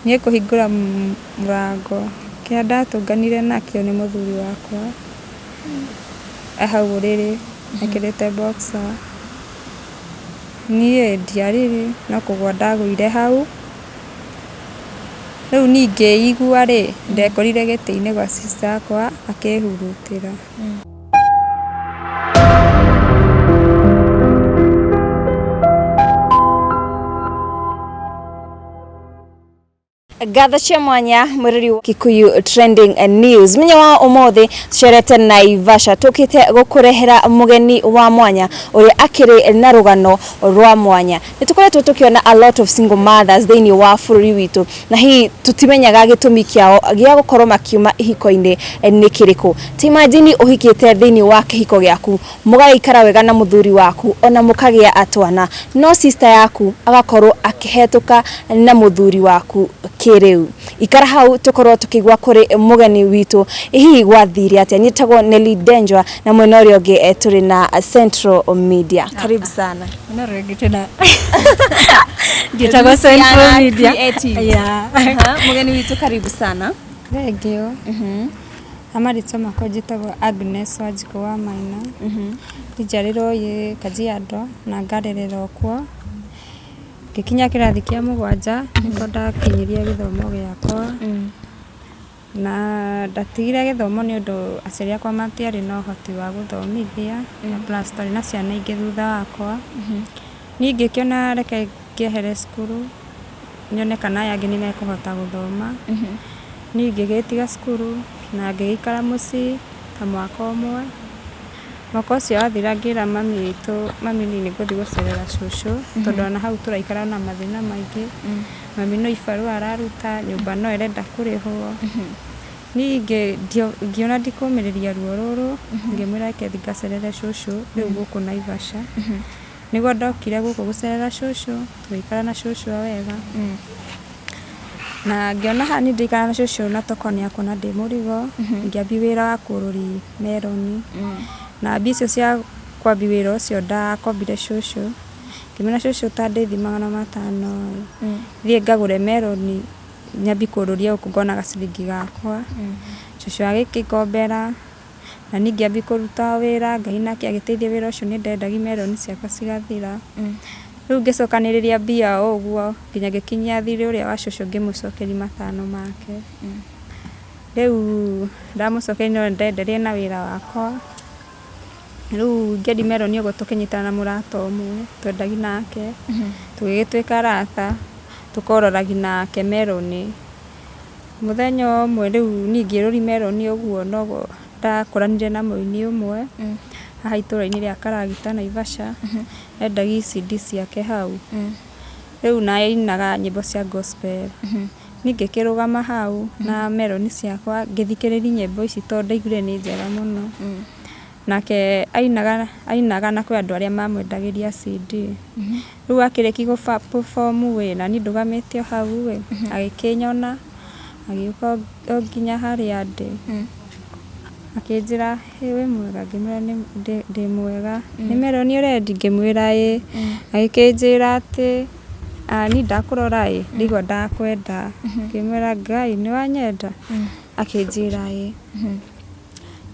niĩ kũhingũra mũrango kĩa ndatũnganire nakĩo nĩ mũthuri wakwa hau ũrĩrĩ ekĩrĩte boxer niĩ ndiarĩrĩ no kũgwa ndagũire hau rĩu niĩ ngĩigua ndekorire gĩtĩ-inĩ gwa sister yakwa akĩhurutĩra. Gatha cia mwanya mwiriri wa Kikuyu Trending News menya wa umuthi cerete Naivasha tukite gukurehera mugeni wa mwanya uri akiri na rugano rwa mwanya nitukoretwo tukiona a lot of single mothers thini wa bururi witu na hii tutimenyaga gitumi kiao gia gukorwo makiuma ihiko-ini ni kiriku ti imagine uhikite thini wa kihiko giaku mugaikara wega na muthuri waku ona mukagia atwana no sister yaku agakorwo akihetuka na muthuri waku kiriu ikara hau tukorwo tukigwa kuri mugeni witu ihi gwathire atia nyitagwo Nelly Denjwa na mwena uria ungi turi na Central Media. Karibu sana. Na rege tena gitagwo Central Media. Yeah. Mugeni witu karibu sana. Thengio. Amarĩtwa makwa njĩtagwo Agnes Wanjikũ wa Maina. Njiarĩrwo ĩ Kajiado na ngarererwo kuo. Ngĩkinya kĩrathi kĩa 7 nĩko ndakinyirie gĩthomo gĩakwa. Na ndatigire gĩthomo nĩ ũndũ aciari akwa matiarĩ na ũhoti wa gũthomithia na plus twarĩ na ciana ingĩ thutha wakwa. Niĩ ngĩkĩona reke ngĩehere cukuru nyone kana aya angĩ nĩmekũhota gũthoma. Niĩ ngĩgĩtiga cukuru na ngĩikara mũciĩ ta mwaka ũmwe. Mwaka ũcio wathira ngĩra mami witũ mami nĩ ngũthiĩ gũcerera cũcũ tondũ ona hau tũraikara na mathĩna maingĩ. Mami no ibarũa araruta nyũmba no ĩrenda kũrĩhwo. Niĩ ngĩona ndikũmĩrĩria ruo rũrũ ngĩmwĩra reke thiĩ ngacerere cũcũ rĩu gũkũ Naivasha. Nĩguo ndokire gũkũ gũcerera cũcũ tũgĩikara na cũcũ wega. Na ngĩona haha nĩ ndaikara na cũcũ na toko nĩ akuona ndĩ mũrigo ngĩambia wĩra wa kũrũri meroni. Na mbia icio cia kwambia wĩra ũcio ndakombire cũcũ ngĩmwĩra cũcũ ta ndeithia 500 thiĩ ngagũre meroni nyambie kũrũria gũkũ ngona gaciringi gakwa. Cũcũ agĩkĩngombera na niĩ ngĩambia kũruta wĩra Ngai nake agĩteithia wĩra ũcio nĩ ndendagia meroni ciakwa cigathira. Rĩu ngĩcokanĩrĩria mbia ũguo nginya ngĩkinyia thirĩ ũrĩa wa cũcũ ngĩmũcokeria 500 make. Rĩu ndamũcokeria no ndenderie na wĩra wakwa. Rĩu ngĩendia meroni ũguo tũkĩnyitana na mũrata ũmwe twendagi nake tũgĩgĩtuĩka arata tũkororagi nake meroni. Mũthenya ũmwe rĩu niĩ ngĩrũri meroni ũguo noguo ndakũranire na mũini ũmwe haha itũra-inĩ rĩa Karagita Naivasha endagia CD ciake hau. Rĩu na ainaga nyĩmbo cia gospel. Niĩ ngĩkĩrũgama hau na meroni ciakwa ngĩthikĩrĩria nyĩmbo ici tondũ ndaiguire nĩ njega mũno. Nake ainaga na kwĩ andũ arĩa mamwendagĩria CD. Rĩu akĩrĩkia gũ-perform na niĩ ndũgamĩte hau agĩkĩnyona agĩũka nginya harĩa ndĩ. Akĩnjĩra wĩ mwega ngĩmwĩra ndĩ mwega. Nĩ meroni ũrendi ngĩmwĩra ĩ. Agĩkĩnjĩra atĩ niĩ ndakũrora ndigua ndakwenda. Ngĩmwĩra Ngai nĩ wanyenda. Akĩnjĩra ĩ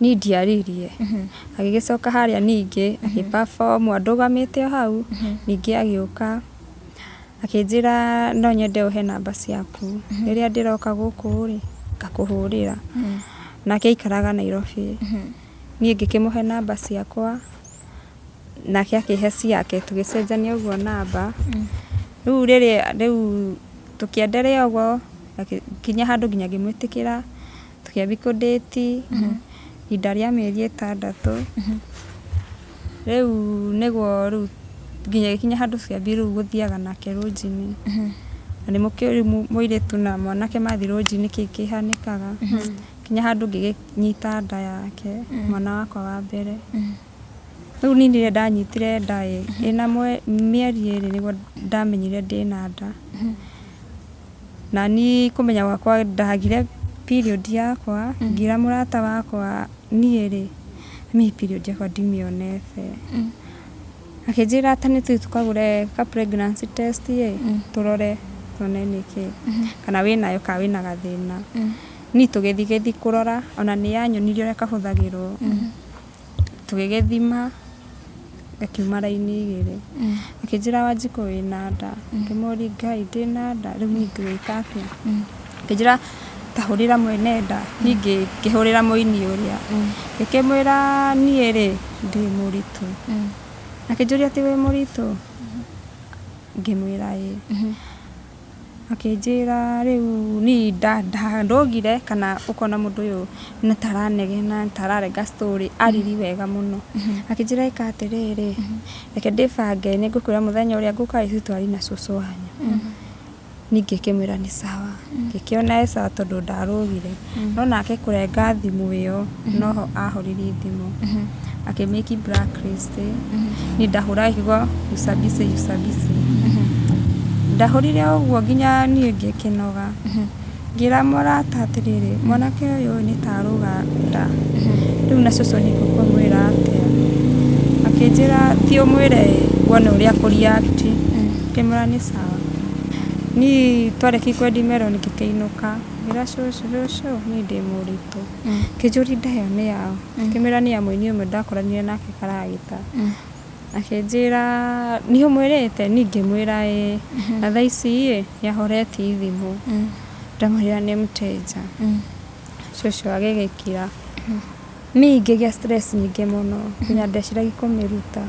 niĩ ndiaririe. Agĩgĩcoka harĩa ningĩ agĩ-perform ndũgamĩte hau ningĩ agĩũka akĩnjĩra no nyende ũhe namba ciaku rĩrĩa ndĩroka gũkũ ngakũhũrĩra. Nake aikaraga Nairobi. Niĩ ngĩkĩmũhe namba ciakwa nake akĩhe ciake tũgĩcenjania ũguo namba. Rĩu tũkĩenderea ũguo kinya handũ nginya ngĩmwĩtĩkĩra tũkĩambia kũ-date ihinda rĩa mĩeri 6. Rĩu nĩguo rĩu nginya gĩkinya handũ tũkĩambia rĩu gũthiaga nake rũnji-inĩ. Na nĩ mũkĩũri mũirĩtu na mwanake mathiĩ rũnji-inĩ kĩĩ kĩhanĩkaga. Kinya handũ ngĩnyita nda yake mwana wakwa wa mbere. Rĩu niĩ rĩrĩa ndanyitire nda ĩna mĩeri 2 nĩguo ndamenyire ndĩna nda. Na niĩ kũmenya gwakwa ndagire period yakwa ngira mũrata wakwa niĩ mimi period yakwa ndimĩonete. Akĩnjĩra atĩ nĩ tũkagũre ka pregnancy test tũrore tuone niki kana winayo ka wina gathina ni tugithi kurora ona ni yanyonirio reka huthagirwo tugigithima akiuma raini igiri akijira Wanjiku wina nda ngimuri Ngai ndina nda riu ningwika atia akijira tahurira mwene nda ningi ngihurira muini uria ngikimwira nie ri ndi muritu akijuria ati we muritu ngimwira akijira riu ni ndogire kana ukona mundu uyu na taranegena tararenga story ariri wega muno akijira ikatiriri reke ndibange ni ngukwira muthenya uria nguka itwari na cucu wanyu ningi kimwira ni sawa ngikiona sawa tondu ndarugire no nake kurenga thimu iyo no ahoriri thimu akimeki blacklist ni ndahura higo usabise ndahurire uguo nginya ni ngikinoga ngira murata atiriri mwanake uyu ni taruga nda riu na cucu ni ngukwira atia akijira ti umwire wona uria kuriact kimura ni sawa ni twareki kwendi melon kikiinuka ngira cucu ni ndi muritu kijuri ndayo ni yao kimira ni ya muini umwe ndakoranire nake karagita akijira ni umwirete ningi mwira na thaici yahoreti thimu ndamwira ni mteja cucu agigikira ni ngigia stress nyingi muno nginya ndeciragia kumiruta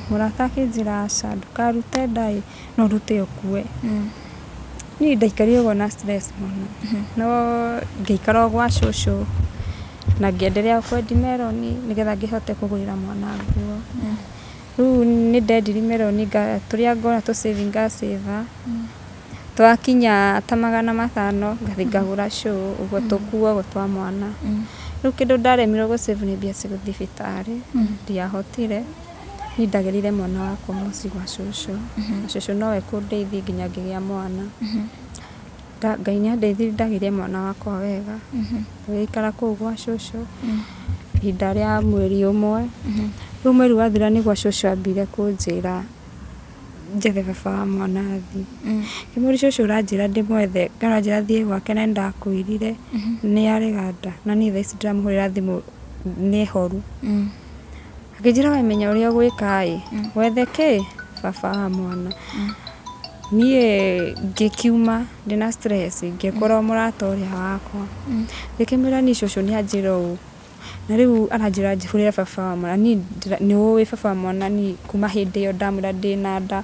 murata akijira aca ndukarute ndai no rute ukue ni ndaikaria uguo na stress muno no ngiikara gwa cucu na ngiendelea kwendi meloni nigetha ngihote kugurira mwana nguo riu ni ndendiri meloni turia ngona tu saving save twakinya ta 500 ngathi ngagura show uguo tukuo gutwa mwana riu kindu ndaremirwo gu save ni mbia cia guthi thibitari ndiahotire ni ndagerire mwana wakwa muci gwa cucu cucu nowe kundeithia nginya ngigia mwana Ngai ni andeithirie ndagirie mwana wakwa wega tugikara kuu gwa cucu ihinda ria mweri umwe riu mweri wathira ni gwa cucu ambire kunjira njethe baba wa mwana athi kimuri cucu uranjira ndimwethe ngaranjira thie gwake na ndakwirire ni arega nda na ni thaici ndiramuhurira thimu ni horu akijira wamenya uria gwika wethe ki baba wa mwana nie ngikiuma ndina stress ngikora murata uria wakwa ngikimira ni cucu ni anjira u na riu aranjira njihurire baba wa mwana ni uwi baba wa mwana ni kuma hindi yo ndamwira ndina nda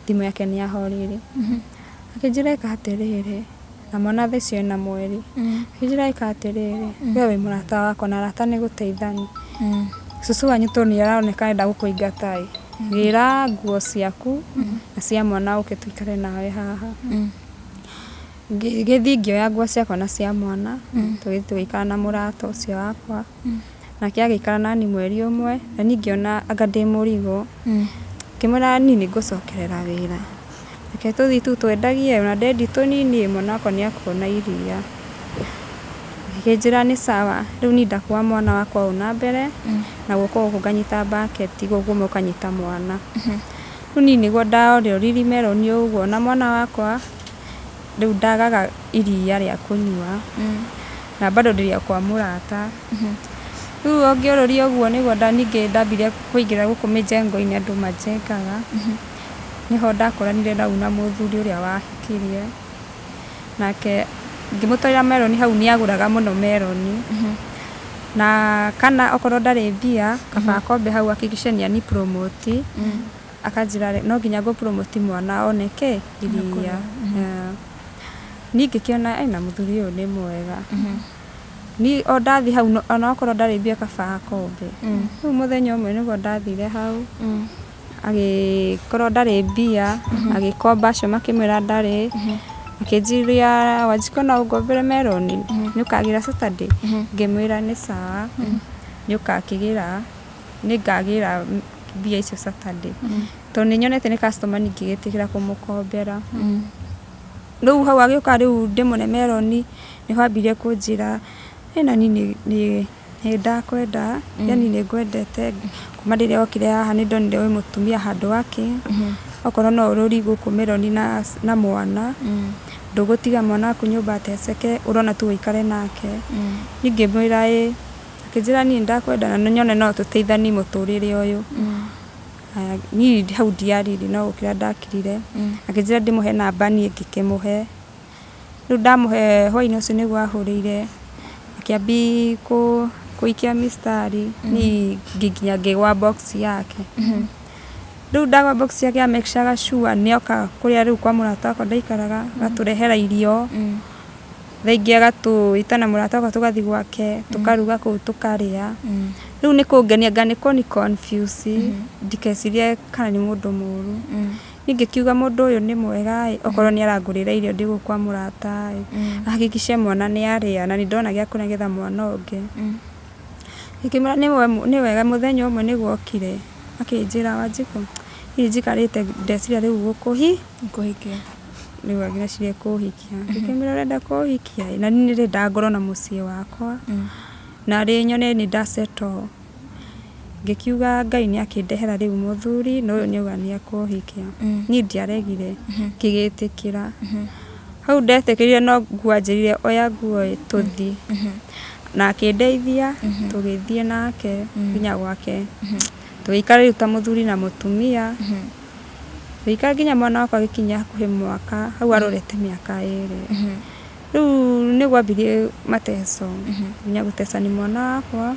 thimu yake ni ahorire akijira ikatiriri na mwana thaicio na mweri akijira ikatiriri we wi murata wakwa na arata ni guteithani cucu wanyu to ni araoneka enda gukuingata gira nguo ciaku na cia mwana uke tuikare nawe haha githi ngioya nguo ciakwa na cia mwana tugikara na murata ucio wakwa na kiagikara nani mweri umwe na ningiona anga ndi murigo kimura nini ngucokerera wira reke tuthi tu twendagie na dendi tunini mwana wakwa ni akuona iria akijira ni sawa riu ni ndakua mwana wakwa una mbere na guko kunganyita bucket guguo ukanyita mwana riu ni niguo ndaoriri meloni uguo na mwana wakwa riu ndagaga iria ria kunyua na bado ndiria kwa murata riu ongiororia uguo niguo ningi ndambire kuingira guku mijengo-ini andu majengaga niho ndakoranire nau na muthuri uria wahikirie nake ngimutwarira meloni hau ni aguraga muno meloni na kana okorwo ndari mbia kaba akombe hau akigicenia ni promote akanjira no nginya go promote mwana oneke iria ningikiona na muthuri uyu ni mwega ni ondathi hau ona okorwo ndari mbia kaba akombe riu muthenya umwe niguo ndathire hau agikorwo ndari mbia agikomba acio makimwira ndari akijiria Wanjiku na ugombere meloni nyukagira Saturday ngimwira ni sawa nyukakigira ni ngagira mbia icio Saturday to ni nyonete ni customer ningigitikira kumukombera riu hau agioka riu ndimune meloni niho ambire kunjira na ni ndakwenda yani ni ngwendete kuma ndiria okire haha ni ndonire wi mutumia handu wake okorwo no ururi guku meloni na mwana ndũgũtiga mwana waku nyũmba ateceke urona tu ũikare nake ningĩ mwĩra akĩnjĩra niĩ ndakwenda na nyone no tũteithanie mũtũrĩre ũyũ niĩ hau ndiarire no gũkĩra ndakirire akĩnjĩra ndĩmũhe namba niĩ ngĩkĩmũhe rĩu ndamũhe hwainĩ ũcio nĩguo ahũrĩire akĩambi kũikia mistari niĩ nginya ngĩgwa box yake rĩu ndagwa box yake make sure sure nĩoka kũrĩa rĩu kwa mũrata wakwa ndaikaraga agatũrehera irio thaa ingĩ agatwĩta na mũrata wakwa tũgathiĩ gwake tũkaruga kũu tũkarĩa rĩu nĩ kũngenia nganĩkwo nĩ confuse ndikecirie kana nĩ mũndũ mũru ningĩ kiuga mũndũ ũyũ nĩ mwega okorwo nĩ arangũrĩra irio ndĩ gũkwa mũrata ahakikishe mwana nĩ arĩa na nĩ ndona gĩa kũrĩa nĩgetha mwana ũngĩ ikĩmwĩra nĩ wega mũthenya ũmwe nĩguo okire akĩnjĩra Wanjikũ njikarĩte ndeciria rĩu gũkũhikia rĩu agĩciria kũhikia ngĩkĩmwĩra ũrenda kũhikia na niĩ nĩrenda ngorwo na mũciĩ wakwa na rĩ nyone nĩ ndasettle ngĩkiuga Ngai nĩ akĩndehera rĩu mũthuri na ũyũ nĩ auga nĩ ekũhikia niĩ ndiaregire ngĩgĩtĩkĩra hau ndetĩkĩrire no nguo anjĩrire oya nguo tũthiĩ na akĩndeithia tũgĩthiĩ nake nginya gwake tũgĩikara rĩu ta mũthuri na mũtumia tũgĩikara nginya mwana wakwa agĩkinya hakuhĩ mwaka hau arorete mĩaka 2 rĩu nĩguo ambirie mateso nginya gũtecani mwana wakwa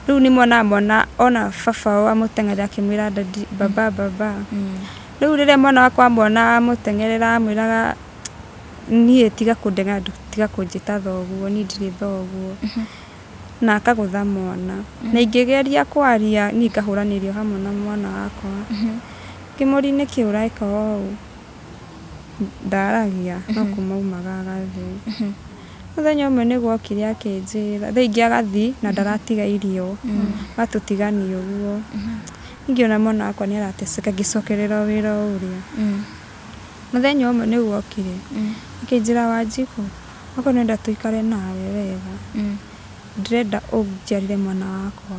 rĩu nĩ mwana ona baba amũteng'erera akĩmwĩra dadi baba rĩu rĩrĩa mwana wakwa amwona amũteng'erera amwĩraga niĩ tiga kũndeng'era tiga kũnjĩta thoguo niĩ ndirĩ thoguo na akagũtha mwana na ingĩgeria kwaria niĩ ngahũranĩrio hamwe na mwana wakwa kĩmũri nĩkĩ ũreka ũũ ndaragia no kumaumaga agathĩ mũthenya ũmwe nĩguo okire akĩnjĩra thaa ingĩ agathi na ndaratiga irio gatũtigania ũguo ningĩ ona mwana wakwa nĩ arateceka ngĩcokerera wĩra ũrĩa mũthenya ũmwe nĩguo okire akĩnjĩra Wanjikũ okorwo nĩenda tũikare nawe wega ndĩrenda ũnjiarĩre mwana wakwa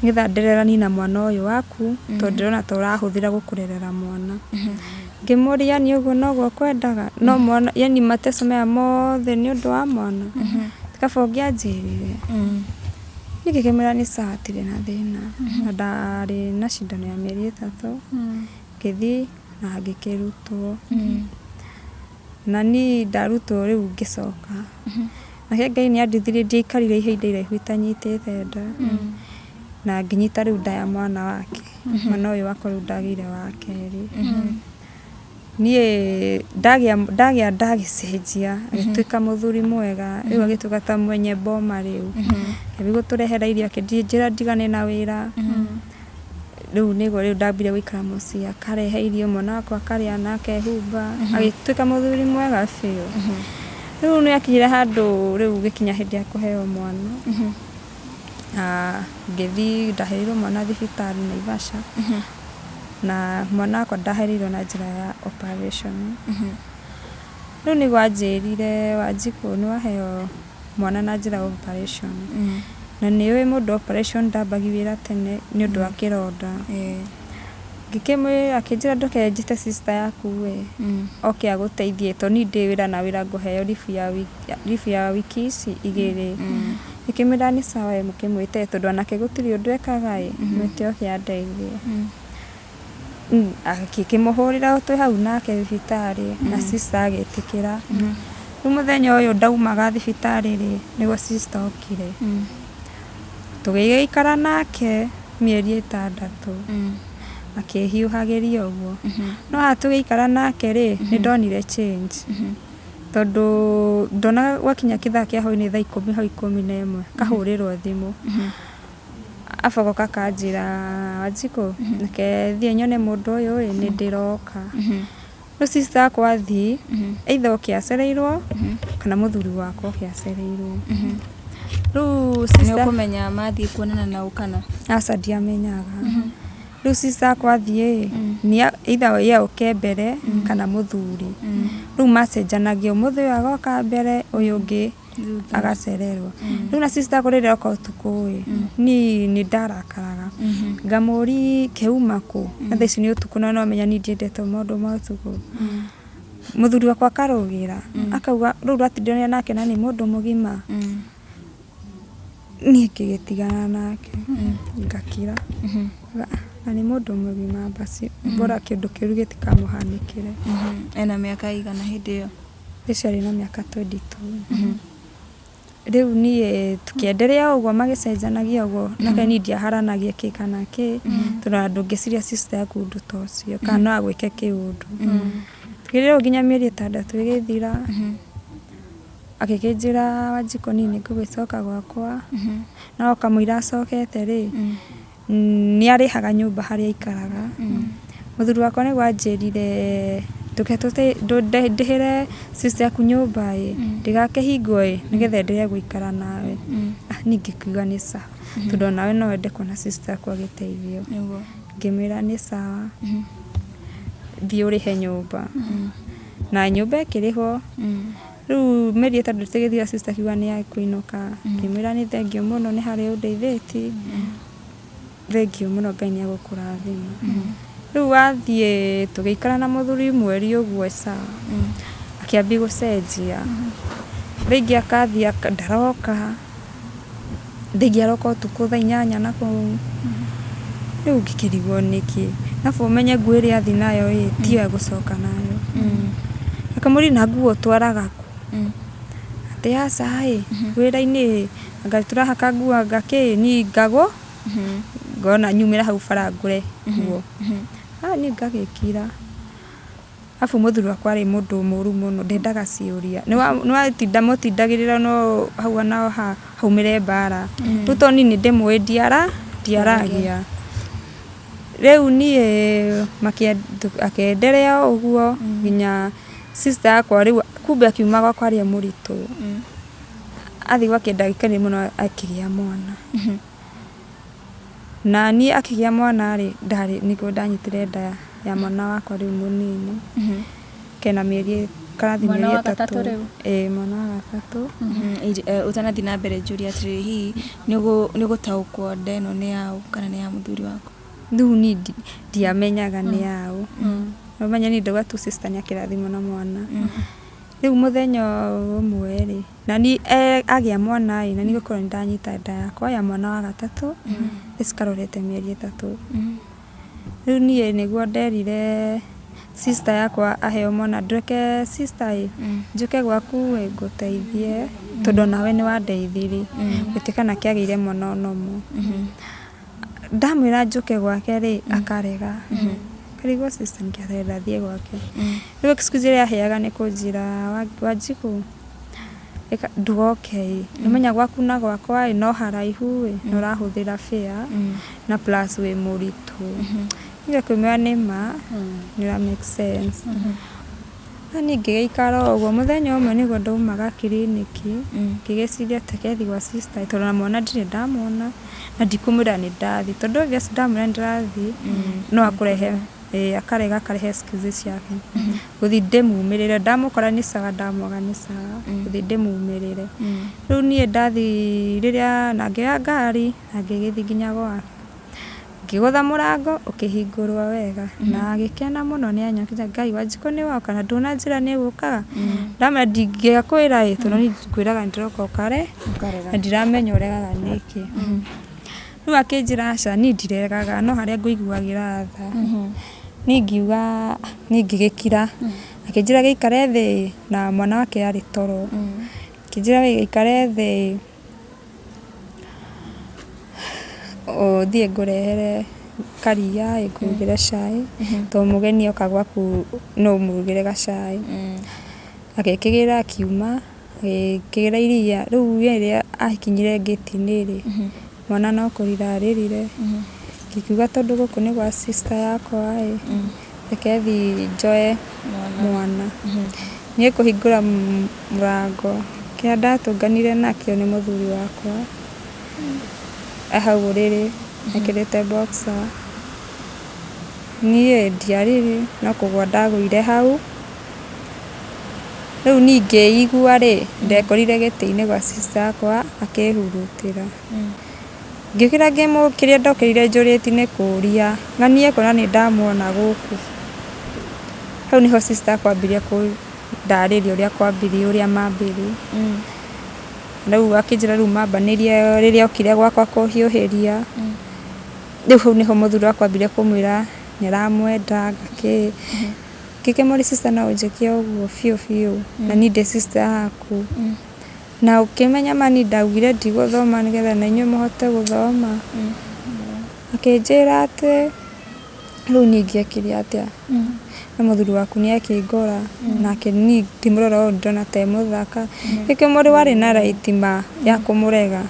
nĩgetha ndererani na mwana ũyũ waku tondũ ndĩrona ta ũrahũthĩra gũkũrerera mwana ngĩmũria nĩ ũguo noguo kwendaga no mwana yani mateso maya mothe nĩ ũndũ wa mwana kaba ũngĩanjĩrire niĩ ngĩkĩmwĩra nĩ sawa hatirĩ na thĩna na ndarĩ na cindano ya mĩeri 3 ngĩthiĩ na ngĩkĩrutwo na niĩ ndarutwo rĩu ngĩcoka nake Ngai nĩ andithirie ndiaikarire ihinda iraihu itanyitĩte nda na ngĩnyita rĩu nda ya mwana wake mwana ũyũ wakwa rĩu ndagĩire wa kerĩ niĩ ndagĩa ndagĩcenjia agĩtuĩka mũthuri mwega rĩu agĩtuĩka ta mwenye boma rĩu kĩambia gũtũrehera irio akĩnjĩra ndigane na wĩra rĩu nĩguo rĩu ndambire gũikara mũciĩ akarehe irio mwana wakwa akarĩa na akehumba agĩtuĩka mũthuri mwega biũ rĩu nĩ akinyire handũ rĩu gĩkinya hĩndĩ ya kũheo mwana ngĩthiĩ ndaheirwo mwana thibitarĩ Naivasha na mwana wakwa ndaheirwo na njĩra ya operation rĩu nĩguo anjĩrire Wanjikũ nĩ waheo mwana na njĩra ya operation na nĩũĩ mũndũ operation ndambagi wĩra tene nĩ ũndũ wa kĩronda ngĩkĩmwĩra akĩnjĩra ndoke njĩte sister yaku we oke agũteithie tondũ niĩ ndĩ wĩra na wĩra ngũheo lifu ya wiki ici 2 ngĩkĩmwĩra nĩ sawa mũkĩmwĩte tondũ anake gũtirĩ ũndũ ekaga mwĩte oke andeithie akĩmũhũrĩra twĩ hau nake thibitarĩ na sister agĩtĩkĩra rĩu mũthenya ũyũ ndaumaga thibitarĩ nĩguo sister okire tũgĩgĩikara nake mĩeri 6 akĩhiũhagĩria ũguo no hatũgĩikara nake nĩ ndonire change tondũ ndona gwakinya kĩthaa kĩa hwainĩ thaa 10 hau 11 kahũrĩrwo thimũ afogoka kanjĩra Wanjikũ reke thiĩ nyone mũndũ ũyũ nĩ ndĩroka rĩu sister yakwa athiĩ either oke acereirwo kana mũthuri wakwa oke acereirwo rĩu sister nĩ ũkũmenya mathiĩ kuonana na ũkana aca ndiamenyaga rĩu sister yakwa athiĩ nĩ either ye oke mbere kana mũthuri rĩu macenjanagia ũmũthĩ ũyũ agoka mbere ũyũ ũngĩ agacererwo rĩu na sister yakwa rĩrĩa oka ũtukũ niĩ nĩ ndarakaraga ngamũri keuma kũ na thaa ici nĩ ũtukũ na no menya niĩ ndiendete maũndũ ma ũtukũ muthuri wakwa akarugira akauga riu ratindania nake na ni mundu mugima nie kigitigana nake ngakira na ni mundu mugima basi bora kindu kiru gitikamuhanikire ena miaka igana hindi yo icio ari na miaka 22 riu nie tukiendelea uguo magicenjanagia uguo nake ni ndiaharanagia ki kana ki tuna ndungiciria sister yaku undu tocio kana no agwike kiundu tukirira nginya mieri 6 igithira akikinjira Wanjiko nini ngugwicoka gwakwa no kamwira acokete ri ni arihaga nyumba haria ikaraga muthuri wakwa ni gwanjirire tuketote ndihire sister yaku nyumba ndigakehingwo nigetha ndire gwikara nawe ningi kuiga ni sawa tondu nawe no wende kuona sister yaku agiteithio ngimira ni sawa thii urihe nyumba na nyumba ikiriho riu mieri 3 tigithira sister kiuga ni akuinuka ngimira ni thengio muno ni hari undeithiti thengio muno Ngai ni agukurathima riu wathie tugiikara na muthuri mweri uguo sawa akiambi gucenjia ringi akathia ndaroka ringi aroka utuku thaa 8 na kou riu ngikirigwo niki nafu umenye nguo iria athi nayo tiyo gucoka nayo akamuri na nguo twaraga ku ati aca wira-ini ngai turahaka nguo ngaki ni ngago ngona nyumira hau bara ngure nguo ni ngagikira afu muthuri wakwa ari mundu muru muno ndendaga ciuria ni watinda mutindagirira no hau nao haumire mbara ruto nini ndimwe ndiaragia riu nie akiendelea uguo nginya sister yakwa riu kumbe akiuma gwakwa ari muritu athi gwake ndagikari muno akigia mwana na ni akigia mwana ri ndari niko ndanyitire nda ya mwana wakwa riu munini kena mieri karathi mieri 3 mwana wa 3 utanathi na mbere njuri atiri hi ni gutaukwo ndeno ni yao kana ni ya muthuri wako riu ni ndiamenyaga ni yao nomenya ni ndauga tu sister ni akirathimo na mwana riu muthenya umwe ri na ni agia mwana na ni gukorwo ndanyita nda yakwa ya mwana wa 3 isikarorete mieri 3 riu nie niguo nderire sister yakwa aheo mwana ndweke sister njuke gwaku nguteithie tondu nawe ni wandeithiri gutikana kiagire mwana nomo ndamwira njuke gwake ri akarega karigo sister nkiarenda thie gwake riu excuse ria heaga ni kunjira Wanjiko ndugoke nomenya gwaku na gwakwa no haraihu no rahuthira fare na plus we muritu ngiye kumenya nima ni make sense ani ngiikara uguo muthenya umwe nigo ndaumaga kiriniki ngigeciria tekethi gwa sister tondu na mwana ndire ndamona na ndikumwira ni ndathi tondu obvious ndamwira ndathi no akurehe akarega akarehe excuses ciake guthi ndimumirire ndamukora ni sawa ndamoga ni sawa guthi ndimumirire riu nie ndathi riria na ngea ngari na ngigithi nginya gwake ngigutha murango ukihingurwa wega na agikena muno ni anyakija Ngai Wanjiko ni wao kana nduna njira ni gukaga ndamenya ndingiakwira tondu ni ngwiraga ndiroka ukare na ndiramenya uregaga niki riu akinjira aca ni ndiregaga no haria nguiguagira tha ni ngiuga ni ngigikira akinjira giikare thi na mwana wake ari toro kinjira giikare thi thie ngurehere karia ngurugire cai to mugeni oka gwaku no murugire gacai agekigira akiuma agikigira iria riu iria ahikinyire gate-ini ri mwana no kurira aririre ngikiuga tondu guku ni gwa sister yakwa rekethi njoe mwana nie kuhingura murango kia ndatunganire nakio ni muthuri wakwa ahau riri ekirite boxer nie ndiariri no kugwa ndagwire hau riu ningi igua ri ndekorire giti-ini gwa sister yakwa akihurutira ngikira ngimukiria ndokirire njuriti ni kuria nganie kona ni ndamwona guku hau niho sister kwambiria kũndarĩria ũrĩa kwambirie ũrĩa mambĩrĩ rĩu akĩnjĩra rĩu mambanĩrie rĩrĩa okire gwakwa kũhiũhĩria rĩu hau niho mũthuri wakwa ambirie kũmwĩra nĩaramwenda ngĩkĩmũria sister no ũnjĩke ũguo biũ na niĩ ndĩ sister yaku na ũkĩmenya mani ndaugire ndigũthoma nĩgetha na inyuĩ mũhote gũthoma akĩnjĩra atĩ rĩu niĩ ngĩekire atĩa na mũthuri waku nĩakĩngora nake niĩ ndĩmũrora ũũ ndĩrona ta mũthaka ngĩkĩmũria warĩ na right ma ya kũmũrega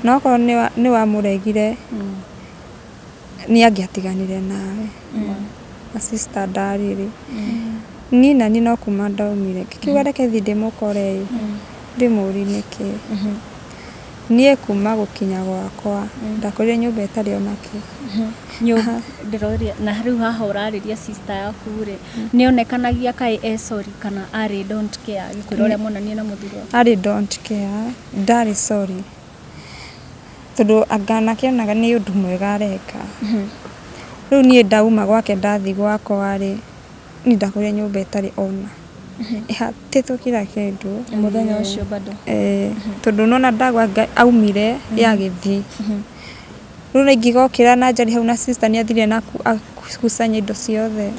no okorwo nĩwamũregire nĩangĩatiganire nawe na sister ndarĩrĩ niĩ nani no kuma ndaumire ngĩkiuga reke thiĩ ndĩmũkore ndĩmũrie nĩkĩ niĩ kuma gũkinya gwakwa ndakorire nyũmba ĩtarĩ onakĩ ndĩroria na rĩu haha ũrarĩria sister yaku rĩ nĩonekanagia kaĩ sorry kana arĩ don't care gĩkwĩra ũrĩa monanie na mũthuri waku arĩ don't care ndarĩ sorry tondũ anganakĩonaga nĩ ũndũ mwega areka rĩu niĩ ndauma gwake ndathi gwakwa rĩ niĩ ndakorire nyũmba ĩtarĩ ona ĩhatĩtwo kila kĩndũ mũthenya ũcio bado tondũ nona ndagwa aumire yagĩthiĩ rĩu rĩngĩ gokĩra na njari hau na sister nĩathire na akusanya indo ciothe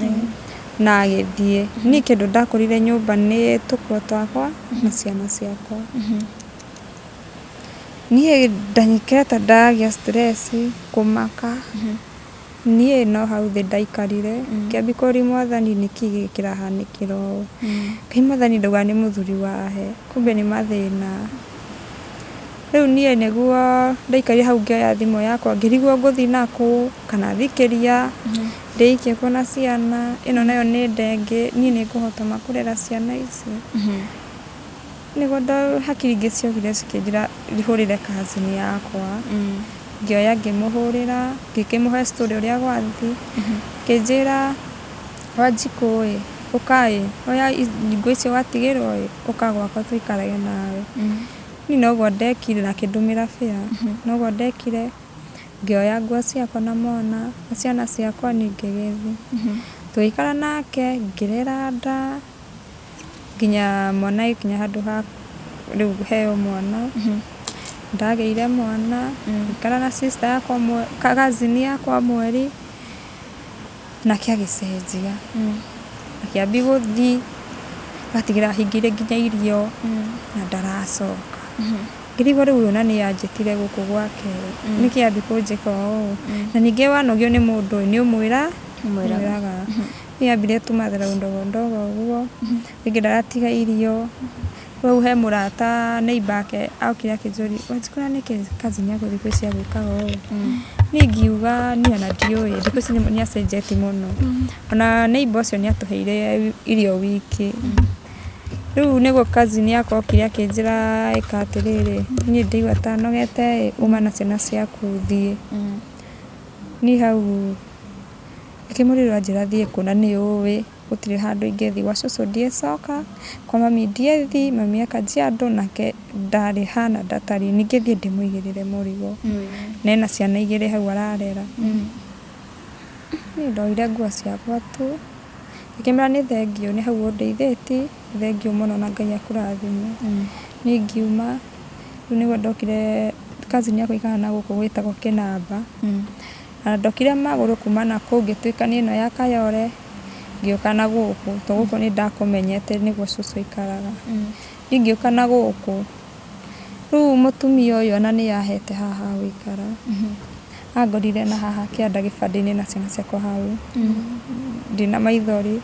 na agĩthiĩ niĩ kĩndũ ndakorire nyũmba nĩ tũkũrũ twakwa na ciana ciakwa niĩ ndanyikĩra ta ndagĩa stress kũmaka niĩ no hau thĩ ndaikarire kĩambi kũria mwathani nĩkĩ gĩkĩ kĩrahanĩkĩra ũũ Ngai mwathani ndauga nĩ mũthuri wahe kumbe nĩ mathĩna rĩu niĩ nĩguo ndaikarire hau ngĩoya thimũ yakwa ngĩrigwo ngũthiĩ nakũ kana thikĩria ndĩikie kuo na ciana ĩno nayo nĩ ndengĩ niĩ nĩngũhota kũrera ciana ici nĩguo hakiri ngĩciogire cikĩnjĩra ihũrĩre cousin yakwa ngĩoya ngĩmũhũrĩra ngĩkĩmũhe story ũrĩa gwathiĩ kĩnjĩra Wanjikũ ĩ ũkaĩ oya ngũ icio watigĩrwo ĩ ũka gwakwa tũikarage nawe niĩ noguo ndekire na kĩndũmĩra fare noguo ndekire ngĩoya nguo ciakwa na mwana na ciana ciakwa niĩ ngĩgĩthiĩ tũgĩikara nake ngĩrera nda nginya mwana gĩkinya handũ ha rĩu heo mwana ndagĩire mwana ngĩikara na sister yakwa cousin yakwa mweri nake agĩcenjia akĩambi gũthiĩ gatigĩra hingĩire nginya irio na ndaracoka ngĩrigwo rĩu ũyũ na nĩyanjĩtire gũkũ gwake nĩkĩ ambi kũnjĩka ũũ na ningĩ wanogio nĩ mũndũ nĩũmwĩraga nĩambire tumathera ndogo ũguo rĩngĩ ndaratiga irio rĩu he mũrata neighbor ake okire akĩnjũria Wanjikũ na nĩkĩ cousin yaku thikũ ici agwĩkaga ũũ niĩ ngiuga niĩ ona ndiũĩ thikũ ici nĩacenjetie mũno ona neighbor ũcio nĩatũheire irio wiki rĩu nĩguo cousin yakwa okire akĩnjĩra ĩka atĩrĩrĩ niĩ ndaigua ta nogete uma na ciana ciaku thiĩ niĩ hau ngĩkĩmũria anjĩra thiĩ kũ na nĩũĩ gũtirĩ handũ ingĩthiĩ gwa cũcũ ndiĩcoka kwa mami ndiĩthi mami eka Kajiado nake ndarĩ hana ndatari ningĩ thiĩ ndĩmũigĩrĩre mũrigo na ena ciana igĩrĩ hau ararera niĩ ndoire nguo ciakwa tu ngĩmera nĩ thengio nĩ hau ũndeithĩtie thengio mũno na Ngai akũrathime niĩ ngiuma rĩu nĩguo ndokire cousin yakwa ikara na gũkũ gwĩtagwo Kĩnamba na ndokire magũrũ kuma na kũu ngĩtuĩkania ĩno ya Kayore ngĩũka na gũkũ to gũkũ nĩ ndakũmenyete nĩguo cũcũ ikaraga niĩ ngĩũka na gũkũ rĩu mũtumia ũyũ ona nĩyahete haha gũikara angorire na haha kĩanda gĩbandĩ-inĩ na ciana ciakwa hau ndĩna maithori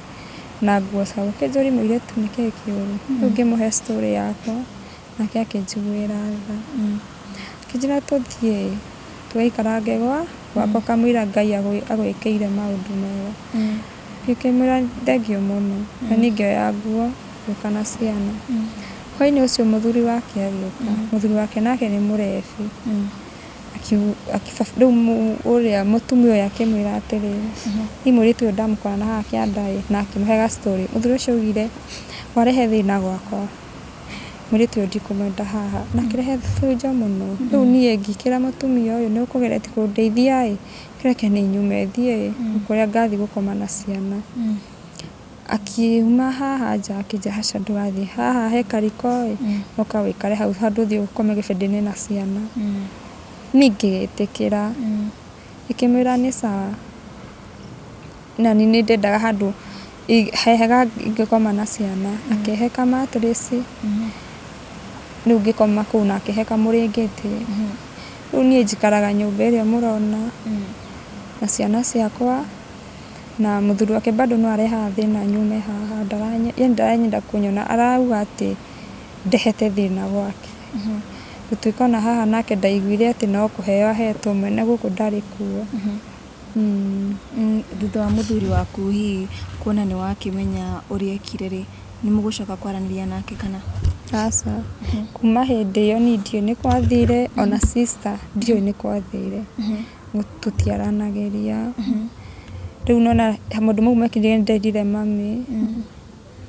na nguo hau akĩnjũria mũirĩtu nĩkĩĩ kĩũru rĩu ngĩmũhe story yakwa nake akĩnjiguĩra tha akĩnjĩra tũthiĩ tũgaikarange gwakwa kamũira Ngai agwĩkĩire maũndũ mega ngĩkĩmwĩra thengio mũno na niĩ ngĩoya nguo ngĩũka na ciana hwainĩ ũcio mũthuri wake agĩũka mũthuri wake nake nĩ mũrebi rĩu ũrĩa mũtumia ũyũ akĩmwĩra atĩrĩrĩ niĩ mũirĩtu ũyũ ndamũkora na haha kĩanda na akĩmũhe ga story mũthuri ũcio augire warehe thĩna gwakwa mũirĩtu ũyũ ndikũmwenda haha na akĩrehe fujo mũno rĩu niĩ ngĩkĩra mũtumia ũyũ nĩũkũgeretie kũndeithia reke nĩ nyume thiĩ kũrĩa ngathi gũkoma na ciana akiuma haha nja akija haca ndũgathiĩ haha he kariko ũka wĩkare hau handũ ũthiĩ ũkome gĩbindi-inĩ na ciana. Ningĩ ngĩgĩtĩkĩra ngĩkĩmwĩra nĩ sawa, na niĩ nĩndendaga handũ hega ingĩkoma na ciana. Akĩhe kamatirĩci rĩu ngĩkoma kũu na akĩhe kamũrĩngĩti. Rĩu niĩ njikaraga nyũmba ĩrĩa mũrona na ciana ciakwa, na mũthuri wake bado no arehaga thĩna nyume haha, ndaranyenda kũnyona, arauga atĩ ndehete thĩna gwake. Gũtuĩka ona haha nake ndaiguire atĩ no kũheo ahetwo, mwene gũkũ ndarĩ kuo. Thutha wa mũthuri waku hihi kuona nĩ wakĩmenya ũrĩa ekire rĩ, nĩ mũgũcoka kwaranĩria nake kana? Aca, kuma hĩndĩ ĩyo niĩ ndiũĩ nĩ gwathire, ona sister ndiũĩ nĩ gwathire, tũtiaranagĩria. Rĩu nona maũndũ mau mekĩkire nĩnderire mami,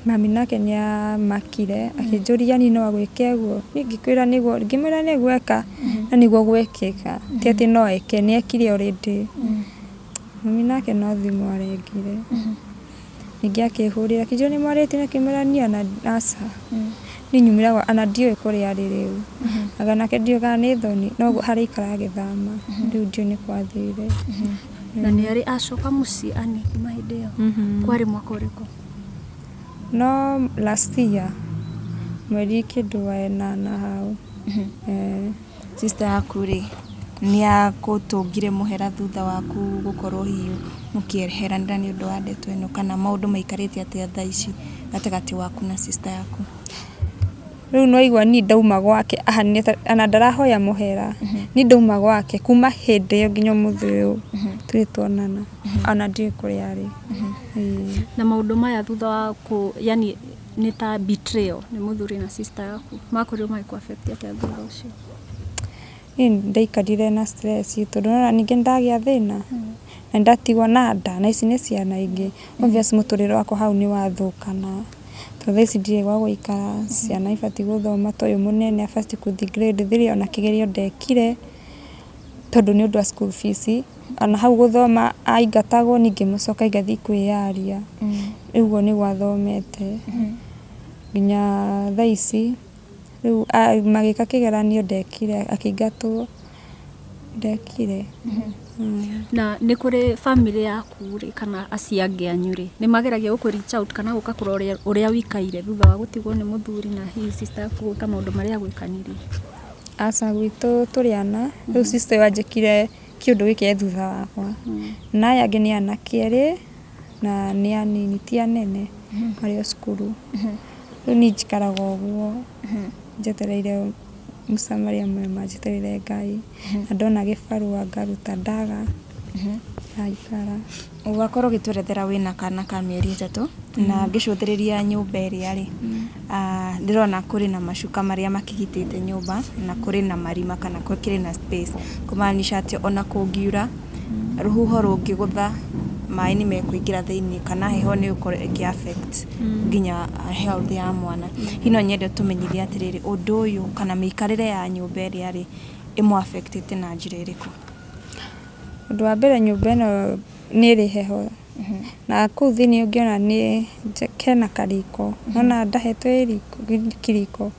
mami nake nĩamakire akĩnjũria niĩ no gwĩke ũguo. Niĩ ngĩkwĩra nĩguo, ngĩmwĩra nĩgweka na nĩguo gwekĩka, ti atĩ no eke, nĩekire already. Mami nake no thimũ arengire. Ningĩ akĩhũrĩra akĩnjũria nĩ mwarĩtie, ngĩmwĩra niĩ ona aca, niĩ nyumĩra ona ndiũĩ kũrĩa arĩ rĩu. Anga nake ndiũĩ kana nĩ thoni, no harĩa aikaraga agĩthama, rĩu ndiũĩ nĩ gwathire. Na nĩ arĩ acoka mũciĩ ani kuma hĩndĩ ĩyo? Kwarĩ mwaka ũrĩkũ? No last year, mweri kĩndũ wa ĩnana hau. Sister yaku rĩ, nĩagũtũngire mũhera thutha waku gũkorwo hihi mũkĩeheranĩra nĩ ũndũ wa ndeto ĩno, kana maũndũ maikarĩte atĩa thaa ici gatagatĩ waku na sister yaku? Rĩu nĩwaigua niĩ ndauma gwake ona ndarahoya mũhera, niĩ ndauma gwake kuma hĩndĩ ĩyo nginya ũmũthĩ ũyũ tũtirĩ tuonana, ona ndiũĩ kũrĩa arĩ. Na maũndũ maya thutha wa yani nĩ ta betrayal nĩ mũthuri na sister yaku, makorirwo magĩkũ affect atĩa thutha ũcio? Niĩ ndaikarire na stress tondũ nona ningĩ ndagĩa thĩna na ndatigwo na nda, na ici nĩ ciana ingĩ. Obvious mũtũrĩre wakwa hau nĩwathũkana, tondũ thaa ici ndirĩ gwa gũikara, ciana ibatiĩ gũthoma, ta ũyũ mũnene abatiĩ gũthiĩ grade 3, ona kĩgerio ndekire tondũ nĩ ũndũ wa school fees. Ona hau gũthoma aingatagwo ningĩ mũcoka aigathiĩ kwĩyaria. Rĩu ũguo nĩguo athomete nginya thaa ici. Rĩu magĩka kĩgeranio ndekire, akĩingatwo ndekire. Na nĩ kũrĩ family yaku rĩ kana aciari anyu rĩ, nĩ mageragia gũkũ reach out kana gũka kũrora ũrĩa wikaire thutha wa gũtigwo nĩ mũthuri na hihi sister yaku gwĩka maũndũ marĩa gwĩkanirie? Aca gwitũ tũrĩ ana, rĩu sister wanjĩkire kĩũndũ gĩkĩ thutha wakwa. Na aya angĩ nĩ anake erĩ na nĩ anini ti anene marĩ o cukuru. Rĩu niĩ njikaraga ũguo njetereire mũsamaria mwema, njetereire Ngai, na ndona gĩbarũa ngaruta ndaga ngaikara. Ũgakorwo ũgĩtwerethera wĩna kana ka mĩeri 3 na ngĩcũthĩrĩria nyũmba ĩrĩa rĩ, ndĩrona kũrĩ na macuka marĩa makĩgitĩte nyũmba na kũrĩ na marima kana kũrĩ na space, kũmaanisha atĩ ona kũngiura rũhuho rũngĩgũtha maĩ nĩ mekũingĩra thĩinĩ kana heho nĩ ĩgũkorwo ĩkĩ affect nginya health ya mwana. Hino nyende tũmenyithie atĩrĩrĩ, ũndũ ũyũ kana mĩikarĩre ya nyũmba ĩrĩa rĩ ĩmũ affectĩte na njĩra ĩrĩkũ? Ũndũ wa mbere nyũmba ĩno nĩ ĩrĩ heho, na kũu thĩinĩ ũngĩona nĩ kena kariko, nona ndahetwo kĩriko.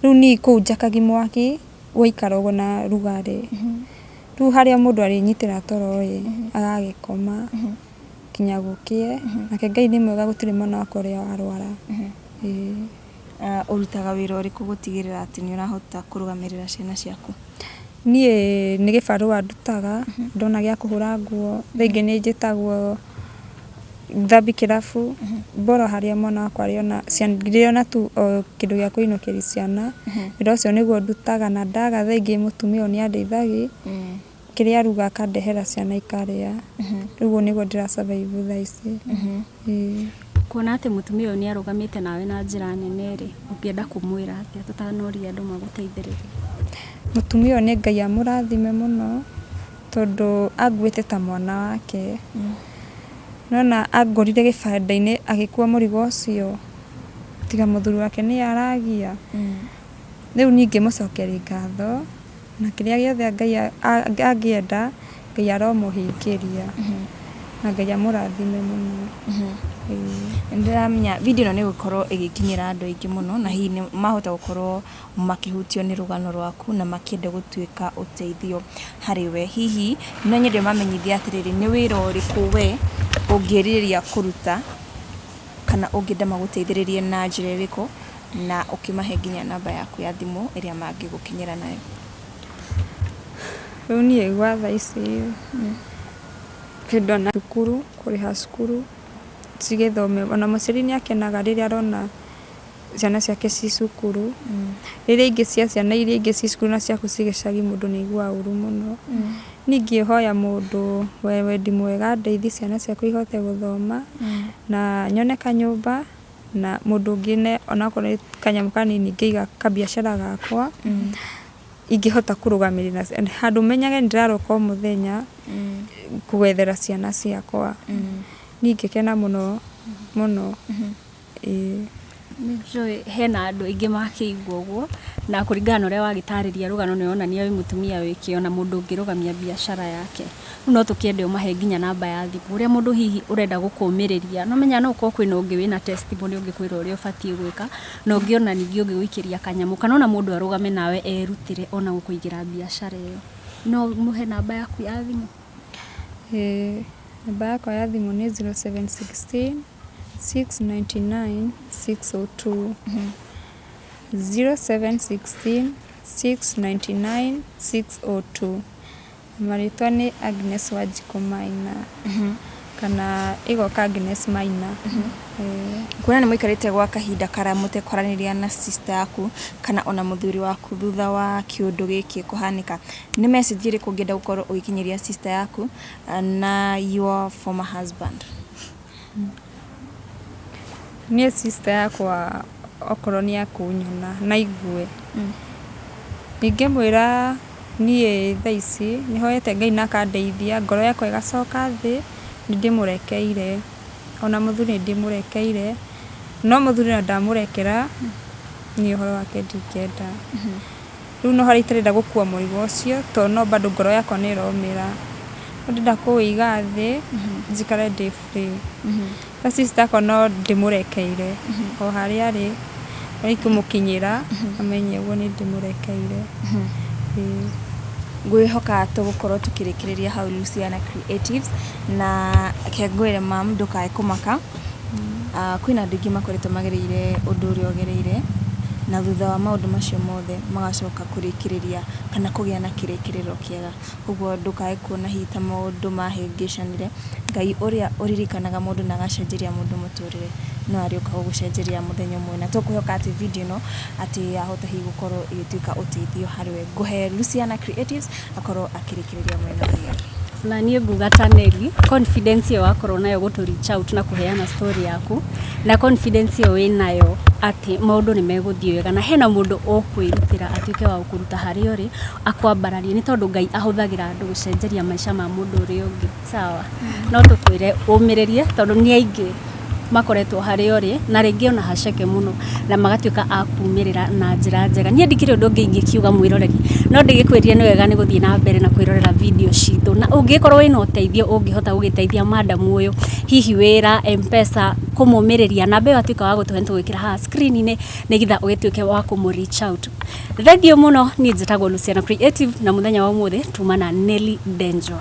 Rĩu niĩ kũu njakagia mwaki gũikara ũguo na rugarĩ. Rĩu harĩa mũndũ arĩnyitĩra toro agagĩkoma kinya gũkĩe, nake Ngai nĩ mwega gũtirĩ mwana wakwa ũrĩa warwara. Ũrutaga wĩra ũrĩkũ gũtigĩrĩra atĩ nĩ ũrahota kũrũgamĩrĩra ciana ciaku? Niĩ nĩ gĩbarũa ndutaga, ndona gĩa kũhũra nguo, thaa ingĩ nĩ njĩtagwo thambie kĩrabu, bora harĩa mwana wakwa ndĩrĩona tu kĩndũ gĩa kũinũkĩria ciana. Wĩra ũcio nĩguo ndutaga, na ndaga thaa ingĩ mũtumia ũyũ nĩ andeithagia, kĩrĩa aruga akandehera ciana ikarĩa. Rĩu ũguo nĩguo ndĩra survive thaa ici. Kuona atĩ mũtumia ũyũ nĩ arũgamĩte nawe na njĩra nene rĩ, ũngĩenda kũmwĩra atĩa tũtanoria andũ magũteithĩrĩrie? Mũtumia ũyũ nĩ Ngai amũrathime mũno tondũ anguĩte ta mwana wake. Nona angorire gĩbanda-inĩ agĩkua mũrigo ũcio, tiga mũthuri wake nĩ aragia. Rĩu niĩ ngĩmũcokeria ngatho na kĩrĩa gĩothe Ngai angĩenda Ngai aromũhingĩria. na Ngai amũrathime mũno. Ndiramenya video ĩno nĩ gũkorwo ĩgĩkinyĩra andũ aingĩ mũno na hihi nĩ mahota gũkorwo makĩhutio nĩ rũgano rwaku na makĩenda gũtuĩka ũteithio harĩ we. Hihi no nyende mamenyithie atĩrĩrĩ, nĩ wĩra ũrĩkũ we ũngĩrirĩria kũruta kana ũngĩenda magũteithĩrĩrie na njĩra ĩrĩkũ, na ũkĩmahe nginya namba yaku ya thimũ ĩrĩa mangĩgũkinyĩra nayo? Rĩu niĩ gwa thaa ici kĩndũ na cukuru, kũrĩha cukuru cigĩthome, ona mũciari nĩ akenaga rĩrĩa arona ciana ciake ci cukuru. Rĩrĩa ingĩ cia ciana iria ingĩ ci cukuru na ciaku ci gĩcagi mũndũ nĩ aiguaga ũru mũno. Ningĩ hoya mũndũ wendi mwega ndeithie ciana ciakwa ihote gũthoma na nyone kanyũmba na mũndũ ũngĩ onakorwo nĩ kanyamũ kanini ngĩiga kabiacara gakwa ingĩhota kũrũgamĩrĩra handũ menyage nĩndĩraroka o mũthenya kũgwethera ciana ciakwa. Ningĩkena mũno mũno. Nĩnjũĩ hena andũ aingĩ makĩigua ũguo, na kũringana na ũrĩa wagĩtarĩria rũgano nĩ wonania wĩ mũtumia wĩkĩo na mũndũ ũngĩrũgamia biacara yake. Rĩu no tũkĩende ũmahe nginya namba ya thimũ, ũrĩa mũndũ hihi ũrenda gũkũmĩrĩria. No menya no ũkorwo kwĩna ũngĩ wĩna testimony ũngĩkwĩra ũrĩa ũbatiĩ gwĩka, na ũngĩ ona ningĩ ũngĩgũikĩria kanyamũ, kana ona mũndũ arũgame nawe erutĩre ona gũkũigĩra biacara ĩyo. No mũhe namba yaku ya thimũ? Namba yakwa ya thimũ nĩ 0716 699 602. 0716 699 602. Marĩtwa nĩ Agnes Wanjikũ Maina. Kana igoka Agnes Maina. Kuona nĩ mũikarĩte gwa kahinda karaya mũtekwaranĩria na sister yaku kana ona mũthuri waku thutha wa kĩũndũ gĩkĩ kũhanĩka, nĩ message ĩrĩkũ ũngĩenda gũkorwo ũgĩkinyĩria sister yaku na your former husband? Niĩ sister yakwa okorwo nĩ akũnyona na igue ingĩmwĩra niĩ thaa ici nĩ hoete Ngai na akandeithia ngoro yakwa ĩgacoka thĩ, nĩ ndĩmũrekeire, ona mũthuri nĩ ndĩmũrekeire, no mũthuri na ndamũrekera niĩ ũhoro wake ndingĩenda. Rĩu no harĩa itarenda gũkua mũrigo ũcio tondũ no bado ngoro yakwa nĩ ĩromĩra, ndĩrenda kũwĩiga thĩ njikare ndĩ free. Na sister yakwa no ndĩmũrekeire o harĩa arĩ, no ikũmũkinyĩra amenye ũguo nĩ ndĩmũrekeire. Ngwĩhoka tũgũkorwo tũkĩrĩkĩrĩria hau Luciana Creatives, na kengwĩre mam ndũkae kũmaka. Kwĩna andũ aingĩ makoretwo magereire ũndũ ũrĩa ũgereire, na thutha wa maũndũ macio mothe magacoka kũrĩkĩrĩria kana kũgĩa na kĩrĩkĩrĩro kĩega. Ũguo ndũkae kuona hihi ta maũndũ mahĩngĩcanire. Ngai ũrĩa ũririkanaga mũndũ na agacenjeria mũndũ mũtũrĩre no arĩũka gũgũcenjeria mũthenya ũmwe, na tũkwĩhoka atĩ video ĩno atĩ yahota hihi gũkorwo ĩgĩtuĩka ũteithio harĩ we. Ngũhe Luciana Creatives akorwo akĩrĩkĩrĩria mwena ũrĩa. Na niĩ nguga ta Neli, confidence ĩyo wakorwo nayo gũtũ reach out na kũheana story yaku, na confidence ĩyo wĩnayo atĩ maũndũ nĩ megũthiĩ wega na hena mũndũ ũkwĩrutĩra atuĩke wa gũkũruta harĩa ũrĩ akwambararie, nĩ tondũ Ngai ahũthagĩra andũ gũcenjeria maica ma mũndũ ũrĩa ũngĩ. Sawa, no tũkwĩre ũmĩrĩrie tondũ nĩ aingĩ makoretwo harĩa ũrĩ na rĩngĩ ona haceke mũno na magatuĩka a kumĩrĩra na njĩra njega. Niĩ ndikĩrĩ ũndũ ũngĩ ingĩkiuga mwĩroreri, no ndĩgĩkwĩrie nĩ wega nĩ gũthiĩ na mbere na kwĩrorera video citũ, na ũngĩkorwo wĩna ũteithio ũngĩhota gũgĩteithia madam ũyũ, hihi wĩra, M-Pesa, kũmũmĩrĩria, namba ĩyo atuĩka wa gũtũhe tũgwĩkĩra haha screen-inĩ nĩgetha ũgĩtuĩke wa kũmũ reach out. Thengiũ mũno, niĩ njĩtagwo Luciana Creative na mũthenya wa ũmũthĩ tuma na Neli Denjo.